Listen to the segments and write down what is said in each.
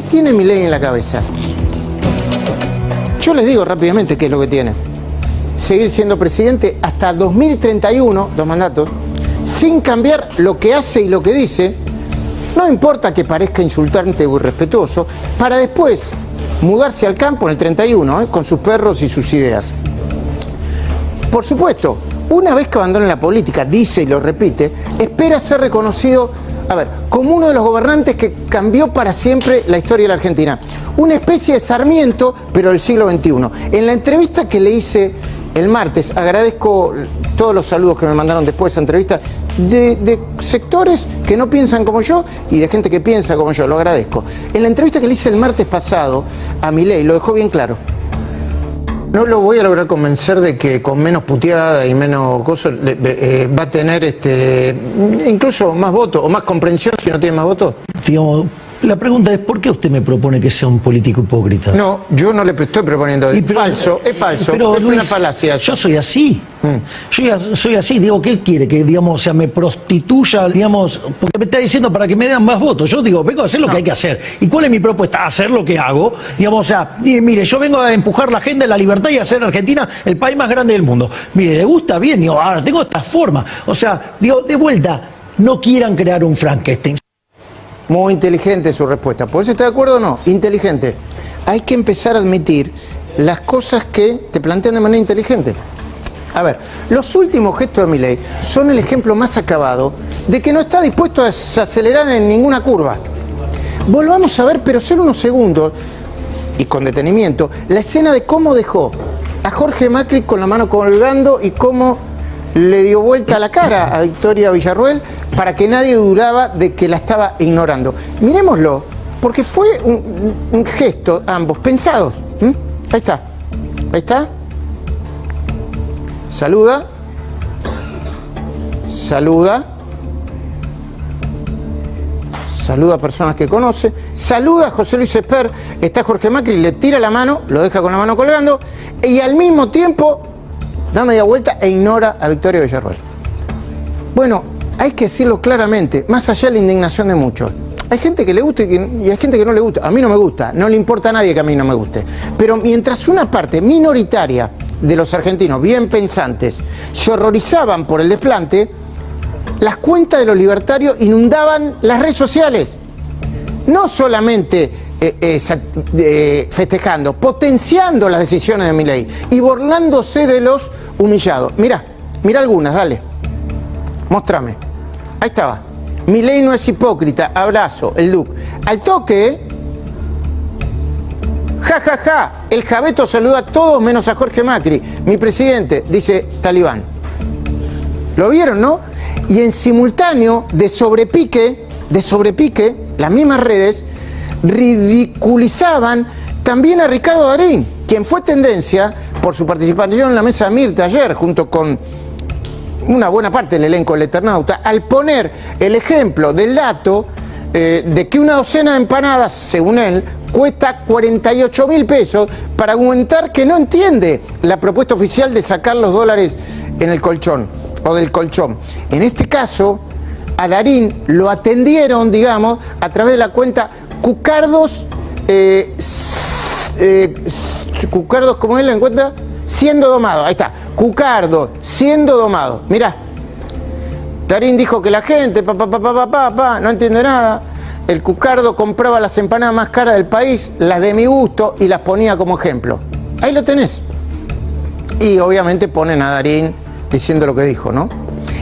tiene Milei en la cabeza? Yo les digo rápidamente qué es lo que tiene. Seguir siendo presidente hasta 2031, 2 mandatos, sin cambiar lo que hace y lo que dice, no importa que parezca insultante o irrespetuoso, para después mudarse al campo en el 31, con sus perros y sus ideas. Por supuesto, una vez que abandone la política, dice y lo repite, espera ser reconocido, como uno de los gobernantes que cambió para siempre la historia de la Argentina. Una especie de Sarmiento, pero del siglo XXI. En la entrevista que le hice el martes, agradezco todos los saludos que me mandaron después de esa entrevista, de sectores que no piensan como yo y de gente que piensa como yo, lo agradezco. En la entrevista que le hice el martes pasado a Milei, lo dejó bien claro. No lo voy a lograr convencer de que con menos puteada y menos cosas va a tener incluso más votos o más comprensión si no tiene más votos. Digamos, la pregunta es, ¿por qué usted me propone que sea un político hipócrita? No, yo no le estoy proponiendo. Es falso, pero, es Luis, una falacia. Yo soy así. Yo ya soy así. Digo, ¿qué quiere? Que, digamos, o sea, me prostituya, digamos, porque me está diciendo para que me den más votos. Yo digo, vengo a hacer lo que hay que hacer. ¿Y cuál es mi propuesta? Hacer lo que hago. Digamos, o sea, mire, yo vengo a empujar la agenda de la libertad y a hacer Argentina el país más grande del mundo. Mire, ¿le gusta? Bien. Digo, ahora tengo esta forma. O sea, digo, de vuelta, no quieran crear un Frankenstein. Muy inteligente su respuesta. ¿Por eso está de acuerdo o no? Inteligente. Hay que empezar a admitir las cosas que te plantean de manera inteligente. Los últimos gestos de Milei son el ejemplo más acabado de que no está dispuesto a acelerar en ninguna curva. Volvamos a ver, pero solo unos segundos, y con detenimiento, la escena de cómo dejó a Jorge Macri con la mano colgando y cómo le dio vuelta a la cara a Victoria Villarruel para que nadie dudaba de que la estaba ignorando. Miremoslo, porque fue un gesto, ambos, pensados. Ahí está. Ahí está. Saluda. Saluda. Saluda a personas que conoce. Saluda a José Luis Esper. Está Jorge Macri, le tira la mano, lo deja con la mano colgando y al mismo tiempo da media vuelta e ignora a Victoria Villarruel. Bueno, hay que decirlo claramente, más allá de la indignación de muchos. Hay gente que le gusta y hay gente que no le gusta. A mí no me gusta, no le importa a nadie que a mí no me guste. Pero mientras una parte minoritaria de los argentinos bien pensantes se horrorizaban por el desplante, las cuentas de los libertarios inundaban las redes sociales. No solamente festejando, potenciando las decisiones de Milei y burlándose de los humillados. Mirá algunas, dale. Móstrame. Ahí estaba. Milei no es hipócrita, abrazo, el look. Al toque, ja, ja, ja, el Jabeto saluda a todos menos a Jorge Macri. Mi presidente, dice Talibán. ¿Lo vieron, no? Y en simultáneo, de sobrepique, las mismas redes ridiculizaban también a Ricardo Darín, quien fue tendencia por su participación en la mesa de Mirta ayer, junto con una buena parte del elenco del Eternauta, al poner el ejemplo del dato de que una docena de empanadas, según él, cuesta 48.000 pesos, para argumentar que no entiende la propuesta oficial de sacar los dólares en el colchón, o del colchón. En este caso, a Darín lo atendieron, digamos, a través de la cuenta Cucardos, Cucardos, ¿cómo él lo encuentra? Siendo domado, ahí está, Cucardos, siendo domado. Mirá, Darín dijo que la gente, no entiende nada. El Cucardo compraba las empanadas más caras del país, las de mi gusto, y las ponía como ejemplo. Ahí lo tenés. Y obviamente ponen a Darín diciendo lo que dijo, ¿no?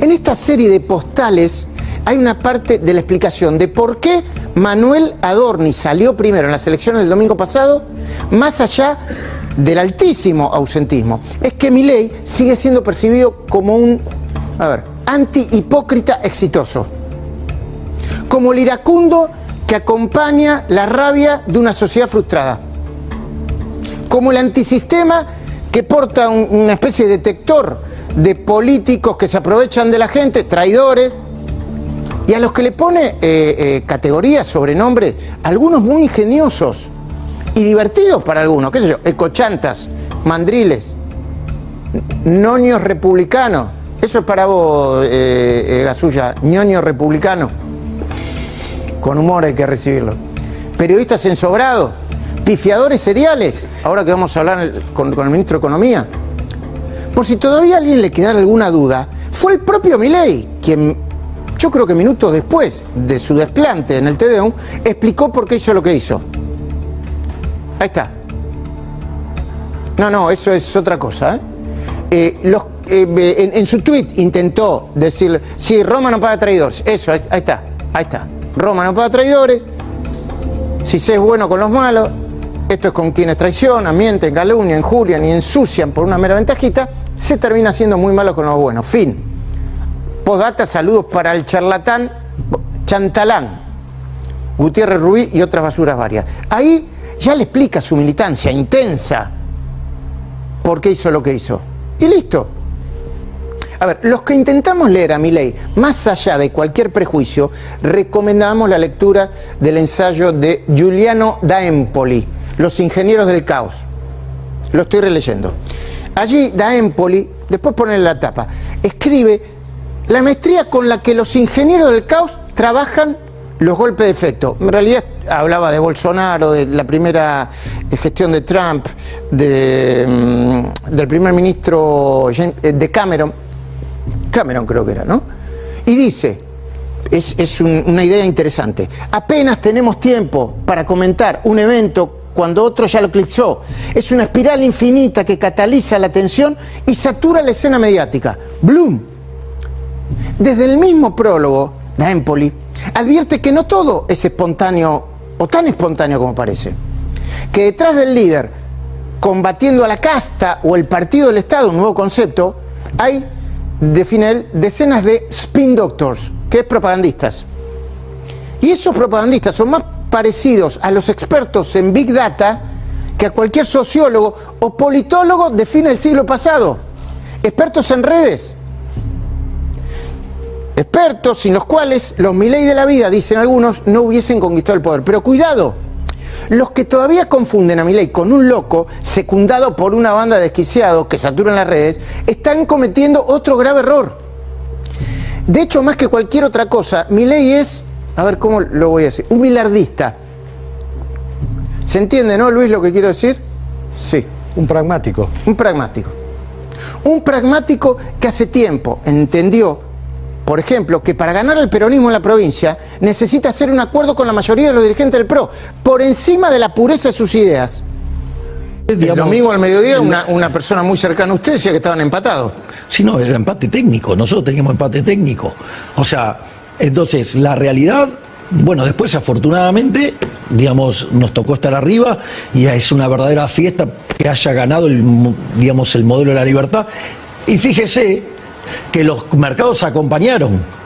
En esta serie de postales hay una parte de la explicación de por qué Manuel Adorni salió primero en las elecciones del domingo pasado, más allá del altísimo ausentismo. Es que Milei sigue siendo percibido como un, anti-hipócrita exitoso. Como el iracundo que acompaña la rabia de una sociedad frustrada. Como el antisistema que porta una especie de detector de políticos que se aprovechan de la gente, traidores, y a los que le pone categorías, sobrenombres, algunos muy ingeniosos y divertidos para algunos, qué sé yo, ecochantas, mandriles, ñoños republicanos. Eso es para vos, Gasulla, ñoño republicano. Con humor hay que recibirlo. periodistas ensobrados, pifiadores seriales, ahora que vamos a hablar con el ministro de Economía. Por si todavía a alguien le quedara alguna duda, fue el propio Milei quien, yo creo que minutos después de su desplante en el TDU, explicó por qué hizo lo que hizo. Ahí está. No, eso es otra cosa, en su tuit intentó decir, sí, Roma no paga traidores. Eso, ahí está. Roma no paga traidores. Si se es bueno con los malos, esto es con quienes traicionan, mienten, calumnian, injurian y ensucian por una mera ventajita, se termina siendo muy malo con los buenos. Fin. Postdata, saludos para el charlatán Chantalán, Gutiérrez Rubí y otras basuras varias. Ahí ya le explica su militancia intensa por qué hizo lo que hizo. Y listo. A ver, los que intentamos leer a Milei, más allá de cualquier prejuicio, recomendamos la lectura del ensayo de Giuliano da Empoli, Los ingenieros del caos. Lo estoy releyendo. Allí da Empoli, después ponen la tapa, escribe la maestría con la que los ingenieros del caos trabajan los golpes de efecto. En realidad hablaba de Bolsonaro, de la primera gestión de Trump, del primer ministro de Cameron creo que era, ¿no? Y dice, es una idea interesante, apenas tenemos tiempo para comentar un evento cuando otro ya lo eclipsó. Es una espiral infinita que cataliza la atención y satura la escena mediática. Bloom, desde el mismo prólogo de Empoli, advierte que no todo es espontáneo o tan espontáneo como parece. Que detrás del líder, combatiendo a la casta o el partido del Estado, un nuevo concepto, hay, define él, decenas de spin doctors, que es propagandistas. Y esos propagandistas son más parecidos a los expertos en Big Data que a cualquier sociólogo o politólogo de fin del siglo pasado. Expertos en redes. Expertos sin los cuales los Milei de la vida, dicen algunos, no hubiesen conquistado el poder. Pero cuidado, los que todavía confunden a Milei con un loco secundado por una banda de desquiciados que saturan las redes, están cometiendo otro grave error. De hecho, más que cualquier otra cosa, Milei es, a ver cómo lo voy a decir, un bilardista. ¿Se entiende, no, Luis, lo que quiero decir? Sí. Un pragmático. Un pragmático. Un pragmático que hace tiempo entendió, por ejemplo, que para ganar el peronismo en la provincia necesita hacer un acuerdo con la mayoría de los dirigentes del PRO, por encima de la pureza de sus ideas. El domingo al mediodía una persona muy cercana a usted decía que estaban empatados. Sí, no, era empate técnico, nosotros teníamos empate técnico. O sea, entonces la realidad, bueno, después afortunadamente, digamos, nos tocó estar arriba y es una verdadera fiesta que haya ganado el modelo de la libertad. Y fíjese que los mercados acompañaron.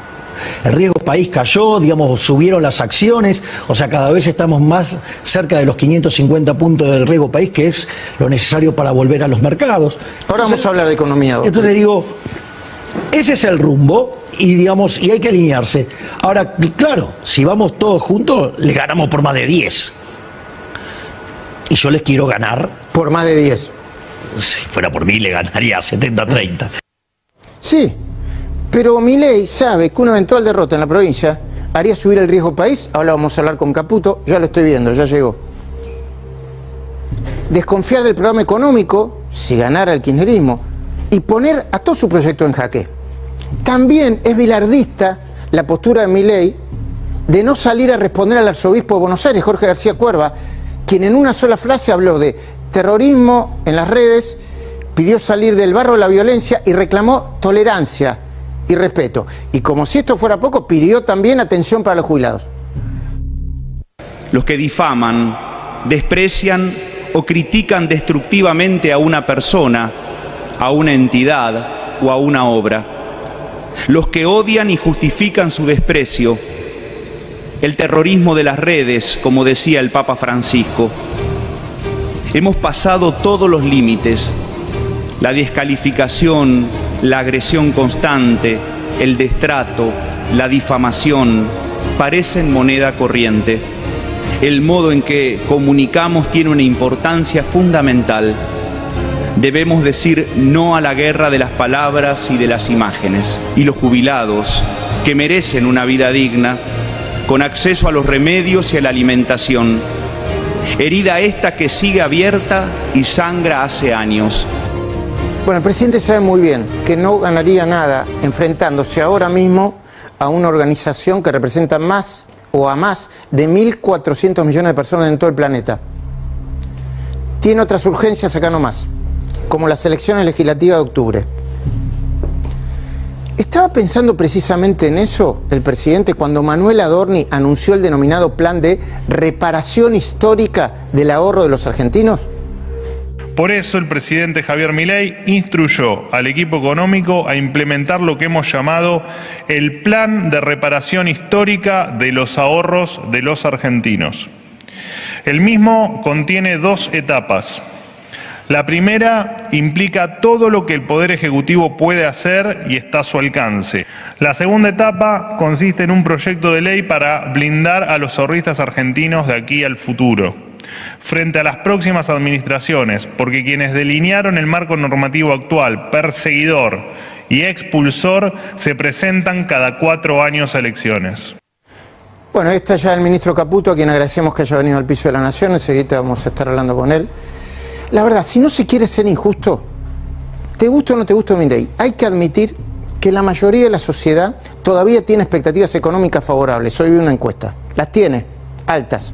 El riesgo país cayó, digamos, subieron las acciones, o sea, cada vez estamos más cerca de los 550 puntos del riesgo país, que es lo necesario para volver a los mercados. Ahora vamos a hablar de economía. Doctor. Entonces digo, ese es el rumbo y digamos, y hay que alinearse. Ahora, claro, si vamos todos juntos, le ganamos por más de 10. Y yo les quiero ganar. Por más de 10. Si fuera por mí, le ganaría 70-30. Sí, pero Milei sabe que una eventual derrota en la provincia haría subir el riesgo país. Ahora vamos a hablar con Caputo, ya lo estoy viendo, ya llegó. Desconfiar del programa económico, si ganara el kirchnerismo, y poner a todo su proyecto en jaque. También es bilardista la postura de Milei de no salir a responder al arzobispo de Buenos Aires, Jorge García Cuerva, quien en una sola frase habló de terrorismo en las redes, pidió salir del barro de la violencia y reclamó tolerancia y respeto. Y como si esto fuera poco, pidió también atención para los jubilados. Los que difaman, desprecian o critican destructivamente a una persona, a una entidad o a una obra. Los que odian y justifican su desprecio. El terrorismo de las redes, como decía el Papa Francisco. Hemos pasado todos los límites. La descalificación, la agresión constante, el destrato, la difamación, parecen moneda corriente. El modo en que comunicamos tiene una importancia fundamental. Debemos decir no a la guerra de las palabras y de las imágenes. Y los jubilados, que merecen una vida digna, con acceso a los remedios y a la alimentación. Herida esta que sigue abierta y sangra hace años. Bueno, el presidente sabe muy bien que no ganaría nada enfrentándose ahora mismo a una organización que representa más o a más de 1.400 millones de personas en todo el planeta. Tiene otras urgencias acá nomás, como las elecciones legislativas de octubre. ¿Estaba pensando precisamente en eso el presidente cuando Manuel Adorni anunció el denominado plan de reparación histórica del ahorro de los argentinos? Por eso el presidente Javier Milei instruyó al equipo económico a implementar lo que hemos llamado el plan de reparación histórica de los ahorros de los argentinos. El mismo contiene 2 etapas. La primera implica todo lo que el Poder Ejecutivo puede hacer y está a su alcance. La segunda etapa consiste en un proyecto de ley para blindar a los ahorristas argentinos de aquí al futuro, frente a las próximas administraciones, porque quienes delinearon el marco normativo actual, perseguidor y expulsor, se presentan cada 4 años a elecciones. Bueno, ahí está ya el ministro Caputo, a quien agradecemos que haya venido al piso de la Nación. Enseguida vamos a estar hablando con él. La verdad, si no se quiere ser injusto, te gusta o no te gusta Milei, hay que admitir que la mayoría de la sociedad todavía tiene expectativas económicas favorables. Hoy vi una encuesta, las tiene, altas.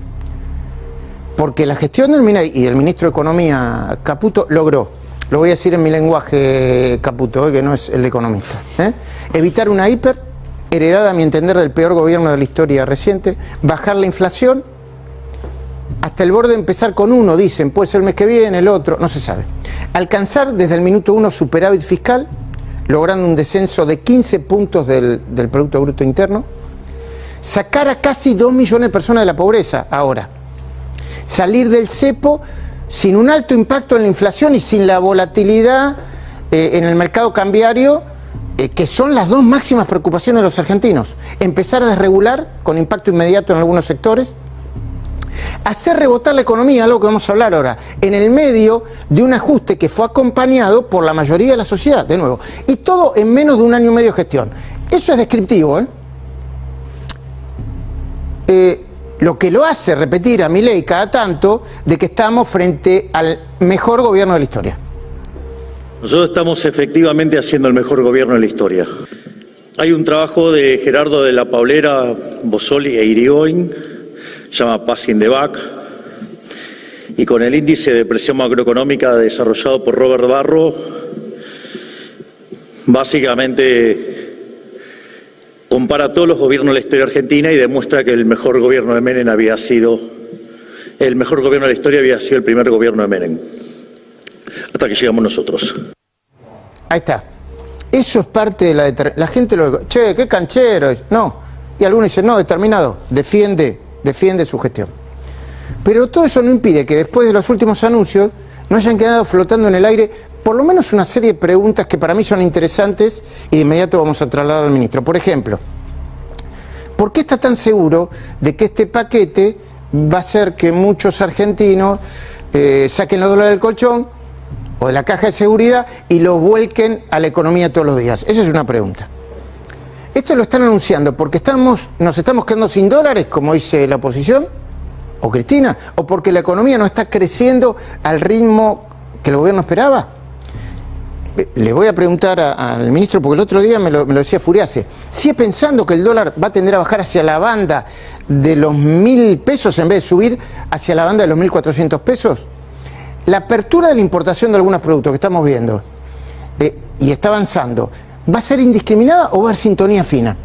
Porque la gestión del Milei y del ministro de Economía Caputo logró, lo voy a decir en mi lenguaje Caputo, que no es el de economista, evitar una hiper, heredada a mi entender del peor gobierno de la historia reciente, bajar la inflación, hasta el borde de empezar con uno, dicen, puede ser el mes que viene, el otro, no se sabe. Alcanzar desde el minuto 1 superávit fiscal, logrando un descenso de 15 puntos del Producto Bruto Interno, sacar a casi 2 millones de personas de la pobreza ahora, salir del cepo sin un alto impacto en la inflación y sin la volatilidad en el mercado cambiario, que son las 2 máximas preocupaciones de los argentinos. Empezar a desregular con impacto inmediato en algunos sectores, hacer rebotar la economía, algo que vamos a hablar ahora, en el medio de un ajuste que fue acompañado por la mayoría de la sociedad, de nuevo, y todo en menos de 1 año y medio de gestión. Eso es descriptivo, lo que lo hace repetir a Milei cada tanto de que estamos frente al mejor gobierno de la historia. Nosotros estamos efectivamente haciendo el mejor gobierno de la historia. Hay un trabajo de Gerardo de la Paulera, Bossoli e Irigoyen, se llama Passing the Buck, y con el índice de presión macroeconómica desarrollado por Robert Barro, básicamente compara todos los gobiernos de la historia argentina y demuestra que el mejor gobierno de Menem había sido el primer gobierno de Menem, hasta que llegamos nosotros. Ahí está. Eso es parte de la gente lo... Che, qué canchero. No. Y algunos dicen, no, determinado. Defiende su gestión. Pero todo eso no impide que después de los últimos anuncios no hayan quedado flotando en el aire por lo menos una serie de preguntas que para mí son interesantes y de inmediato vamos a trasladar al ministro. Por ejemplo, ¿por qué está tan seguro de que este paquete va a hacer que muchos argentinos saquen los dólares del colchón o de la caja de seguridad y los vuelquen a la economía todos los días? Esa es una pregunta. Esto lo están anunciando porque nos estamos quedando sin dólares, como dice la oposición, o Cristina, o porque la economía no está creciendo al ritmo que el gobierno esperaba. Le voy a preguntar al ministro, porque el otro día me lo decía Furiase, ¿sigue pensando que el dólar va a tender a bajar hacia la banda de los 1.000 pesos en vez de subir hacia la banda de los 1.400 pesos? La apertura de la importación de algunos productos que estamos viendo y está avanzando, ¿va a ser indiscriminada o va a haber sintonía fina?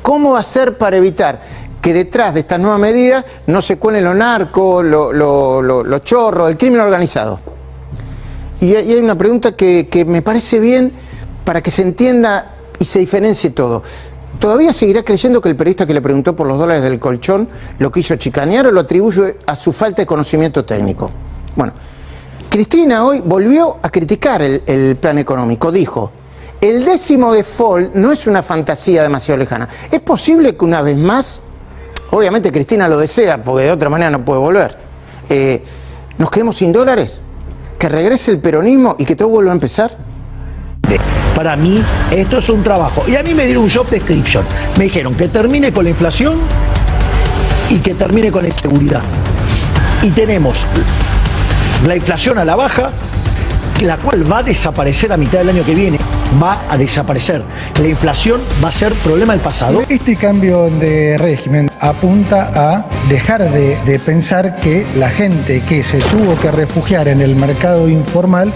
¿Cómo va a ser para evitar que detrás de estas nuevas medidas no se cuelen los narcos, los chorros, el crimen organizado? Y hay una pregunta que me parece bien para que se entienda y se diferencie todo. ¿Todavía seguirá creyendo que el periodista que le preguntó por los dólares del colchón lo quiso chicanear o lo atribuye a su falta de conocimiento técnico? Bueno, Cristina hoy volvió a criticar el plan económico. Dijo, el 10º default no es una fantasía demasiado lejana. ¿Es posible que una vez más, obviamente Cristina lo desea porque de otra manera no puede volver, nos quedemos sin dólares? ¿Que regrese el peronismo y que todo vuelva a empezar? Para mí, esto es un trabajo. Y a mí me dieron un job description. Me dijeron que termine con la inflación y que termine con la inseguridad. Y tenemos la inflación a la baja, la cual va a desaparecer a mitad del año que viene. Va a desaparecer. La inflación va a ser problema del pasado. Este cambio de régimen apunta a dejar de pensar que la gente que se tuvo que refugiar en el mercado informal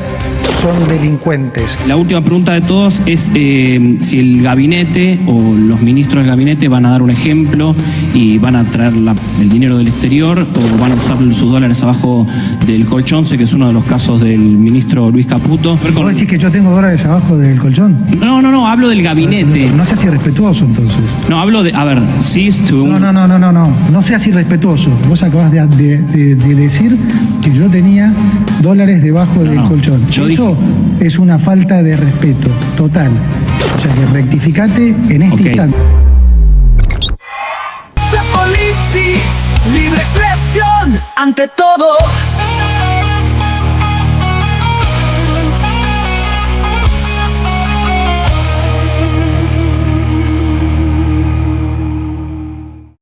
son delincuentes. La última pregunta de todos es si el gabinete o los ministros del gabinete van a dar un ejemplo y van a traer el dinero del exterior o van a usar sus dólares abajo del colchón, sé que es uno de los casos del ministro Luis Caputo. ¿Vos decís que yo tengo dólares abajo del colchón? No, hablo del gabinete. No seas irrespetuoso entonces. No, hablo de, a ver, sí, según... No seas irrespetuoso. Vos acabas de decir que yo tenía dólares debajo del colchón. Eso es una falta de respeto total. O sea que rectificate en este instante. Politics, libre expresión ante todo.